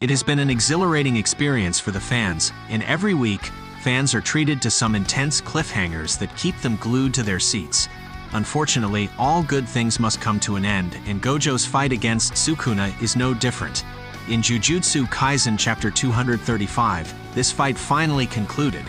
It has been an exhilarating experience for the fans, and every week, fans are treated to some intense cliffhangers that keep them glued to their seats. Unfortunately, all good things must come to an end, and Gojo's fight against Sukuna is no different. In Jujutsu Kaisen Chapter 235, this fight finally concluded,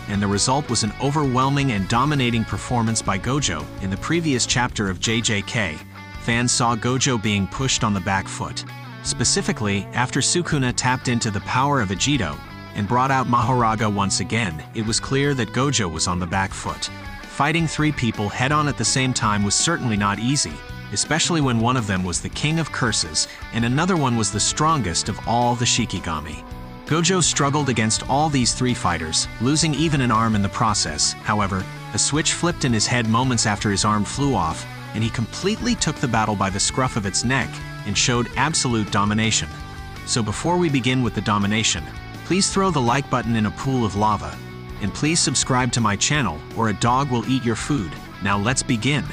and the result was an overwhelming and dominating performance by Gojo. In the previous chapter of JJK, fans saw Gojo being pushed on the back foot. Specifically, after Sukuna tapped into the power of Ejido and brought out Mahoraga once again, it was clear that Gojo was on the back foot. Fighting three people head-on at the same time was certainly not easy, especially when one of them was the King of Curses and another one was the strongest of all the Shikigami. Gojo struggled against all these three fighters, losing even an arm in the process. However, a switch flipped in his head moments after his arm flew off, and he completely took the battle by the scruff of its neck and showed absolute domination. So before we begin with the domination, please throw the like button in a pool of lava. And please subscribe to my channel, or a dog will eat your food. Now let's begin.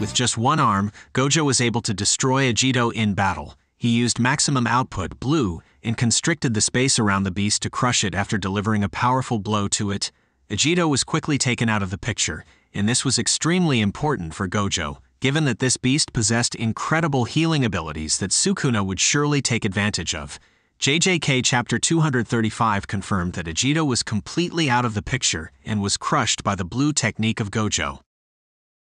With just one arm, Gojo was able to destroy Ejido in battle. He used maximum output, blue, and constricted the space around the beast to crush it after delivering a powerful blow to it. Ejido was quickly taken out of the picture, and this was extremely important for Gojo, given that this beast possessed incredible healing abilities that Sukuna would surely take advantage of. JJK Chapter 235 confirmed that Ejido was completely out of the picture and was crushed by the blue technique of Gojo.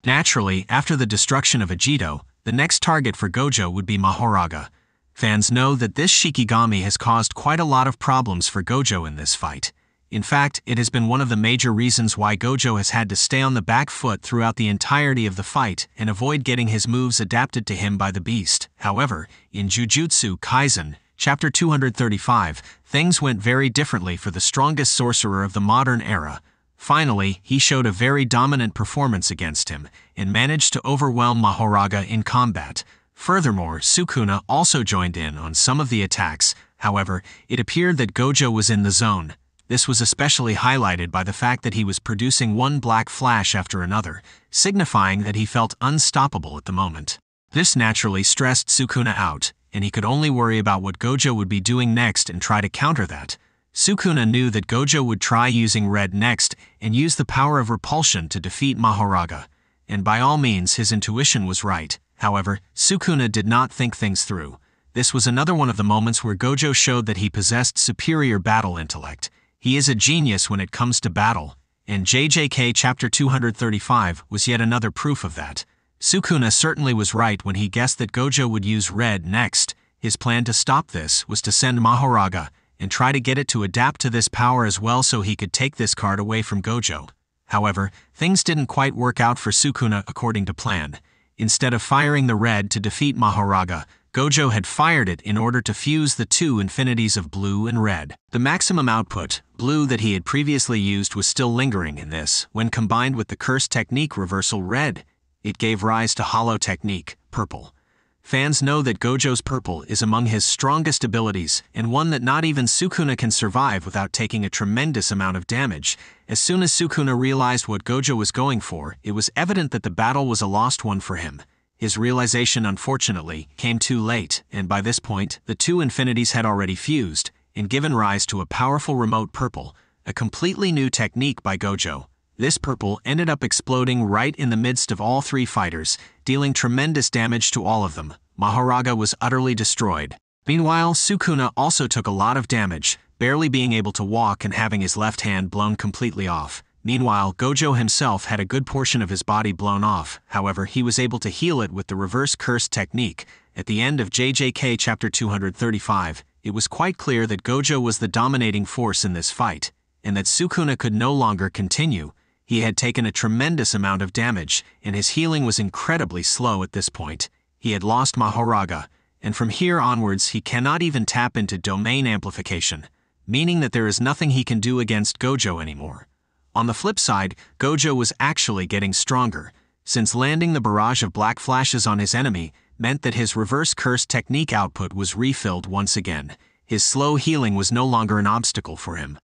Naturally, after the destruction of Ejido, the next target for Gojo would be Mahoraga. Fans know that this Shikigami has caused quite a lot of problems for Gojo in this fight. In fact, it has been one of the major reasons why Gojo has had to stay on the back foot throughout the entirety of the fight and avoid getting his moves adapted to him by the beast. However, in Jujutsu Kaisen, Chapter 235, things went very differently for the strongest sorcerer of the modern era. Finally, he showed a very dominant performance against him and managed to overwhelm Mahoraga in combat. Furthermore, Sukuna also joined in on some of the attacks. However, it appeared that Gojo was in the zone. This was especially highlighted by the fact that he was producing one black flash after another, signifying that he felt unstoppable at the moment. This naturally stressed Sukuna out, and he could only worry about what Gojo would be doing next and try to counter that. Sukuna knew that Gojo would try using red next and use the power of repulsion to defeat Mahoraga. And by all means, his intuition was right. However, Sukuna did not think things through. This was another one of the moments where Gojo showed that he possessed superior battle intellect. He is a genius when it comes to battle, and JJK Chapter 235 was yet another proof of that. Sukuna certainly was right when he guessed that Gojo would use red next. His plan to stop this was to send Mahoraga and try to get it to adapt to this power as well so he could take this card away from Gojo. However, things didn't quite work out for Sukuna according to plan. Instead of firing the red to defeat Mahoraga, Gojo had fired it in order to fuse the two infinities of blue and red. The maximum output, blue, that he had previously used was still lingering in this. When combined with the curse technique reversal red, it gave rise to hollow technique, purple. Fans know that Gojo's purple is among his strongest abilities and one that not even Sukuna can survive without taking a tremendous amount of damage. As soon as Sukuna realized what Gojo was going for, it was evident that the battle was a lost one for him. His realization, unfortunately, came too late, and by this point, the two infinities had already fused and given rise to a powerful remote purple, a completely new technique by Gojo. This purple ended up exploding right in the midst of all three fighters, dealing tremendous damage to all of them. Mahoraga was utterly destroyed. Meanwhile, Sukuna also took a lot of damage, barely being able to walk and having his left hand blown completely off. Meanwhile, Gojo himself had a good portion of his body blown off. However, he was able to heal it with the reverse curse technique. At the end of JJK Chapter 235, it was quite clear that Gojo was the dominating force in this fight, and that Sukuna could no longer continue. He had taken a tremendous amount of damage, and his healing was incredibly slow at this point. He had lost Mahoraga, and from here onwards he cannot even tap into domain amplification, meaning that there is nothing he can do against Gojo anymore. On the flip side, Gojo was actually getting stronger, since landing the barrage of black flashes on his enemy meant that his reverse curse technique output was refilled once again. His slow healing was no longer an obstacle for him.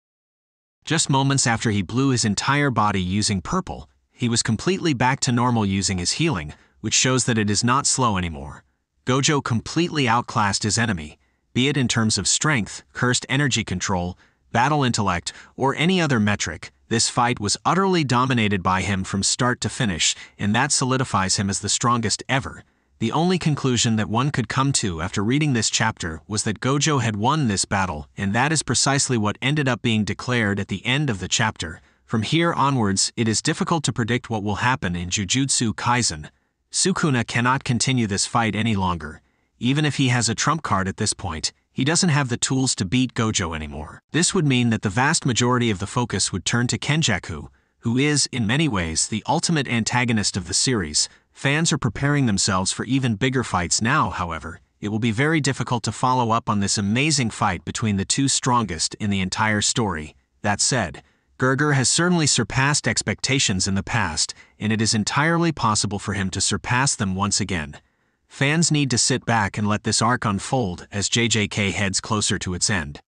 Just moments after he blew his entire body using purple, he was completely back to normal using his healing, which shows that it is not slow anymore. Gojo completely outclassed his enemy, be it in terms of strength, cursed energy control, battle intellect, or any other metric. This fight was utterly dominated by him from start to finish, and that solidifies him as the strongest ever. The only conclusion that one could come to after reading this chapter was that Gojo had won this battle, and that is precisely what ended up being declared at the end of the chapter. From here onwards, it is difficult to predict what will happen in Jujutsu Kaisen. Sukuna cannot continue this fight any longer. Even if he has a trump card at this point, he doesn't have the tools to beat Gojo anymore. This would mean that the vast majority of the focus would turn to Kenjaku, who is, in many ways, the ultimate antagonist of the series. Fans are preparing themselves for even bigger fights now, however. It will be very difficult to follow up on this amazing fight between the two strongest in the entire story. That said, Gerger has certainly surpassed expectations in the past, and it is entirely possible for him to surpass them once again. Fans need to sit back and let this arc unfold as JJK heads closer to its end.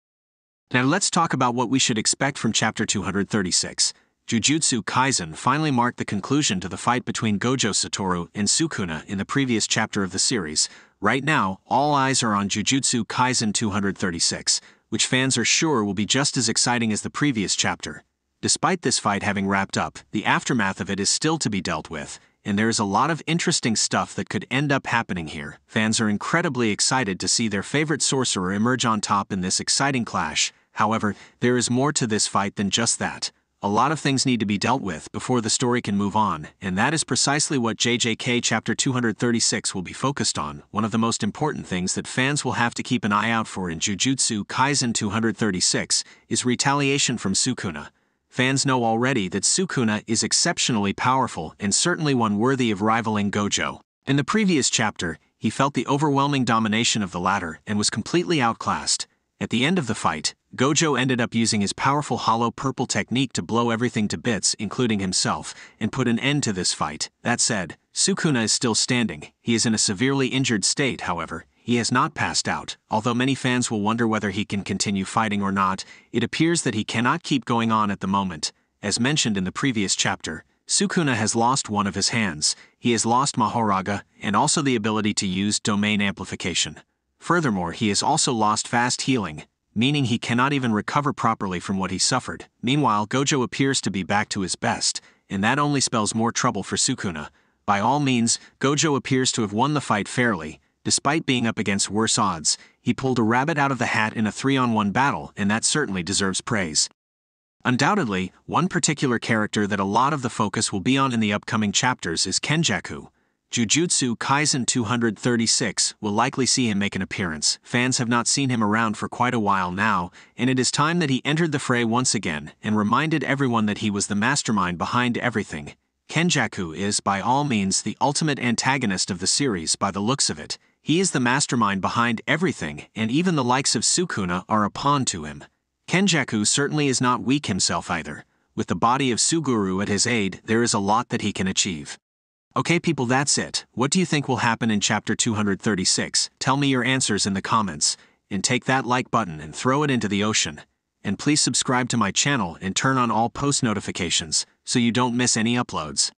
Now let's talk about what we should expect from Chapter 236. Jujutsu Kaisen finally marked the conclusion to the fight between Gojo Satoru and Sukuna in the previous chapter of the series. Right now, all eyes are on Jujutsu Kaisen 236, which fans are sure will be just as exciting as the previous chapter. Despite this fight having wrapped up, the aftermath of it is still to be dealt with, and there is a lot of interesting stuff that could end up happening here. Fans are incredibly excited to see their favorite sorcerer emerge on top in this exciting clash. However, there is more to this fight than just that. A lot of things need to be dealt with before the story can move on, and that is precisely what JJK Chapter 236 will be focused on. One of the most important things that fans will have to keep an eye out for in Jujutsu Kaisen 236 is retaliation from Sukuna. Fans know already that Sukuna is exceptionally powerful and certainly one worthy of rivaling Gojo. In the previous chapter, he felt the overwhelming domination of the latter and was completely outclassed. At the end of the fight, Gojo ended up using his powerful hollow purple technique to blow everything to bits, including himself, and put an end to this fight. That said, Sukuna is still standing. He is in a severely injured state, however. He has not passed out. Although many fans will wonder whether he can continue fighting or not, it appears that he cannot keep going on at the moment. As mentioned in the previous chapter, Sukuna has lost one of his hands. He has lost Mahoraga, and also the ability to use domain amplification. Furthermore, he has also lost fast healing, meaning he cannot even recover properly from what he suffered. Meanwhile, Gojo appears to be back to his best, and that only spells more trouble for Sukuna. By all means, Gojo appears to have won the fight fairly. Despite being up against worse odds, he pulled a rabbit out of the hat in a 3-on-1 battle, and that certainly deserves praise. Undoubtedly, one particular character that a lot of the focus will be on in the upcoming chapters is Kenjaku. Jujutsu Kaisen 236 will likely see him make an appearance. Fans have not seen him around for quite a while now, and it is time that he entered the fray once again and reminded everyone that he was the mastermind behind everything. Kenjaku is, by all means, the ultimate antagonist of the series by the looks of it. He is the mastermind behind everything, and even the likes of Sukuna are a pawn to him. Kenjaku certainly is not weak himself either. With the body of Suguru at his aid, there is a lot that he can achieve. Okay people, that's it. What do you think will happen in Chapter 236? Tell me your answers in the comments, and take that like button and throw it into the ocean. And please subscribe to my channel and turn on all post notifications so you don't miss any uploads.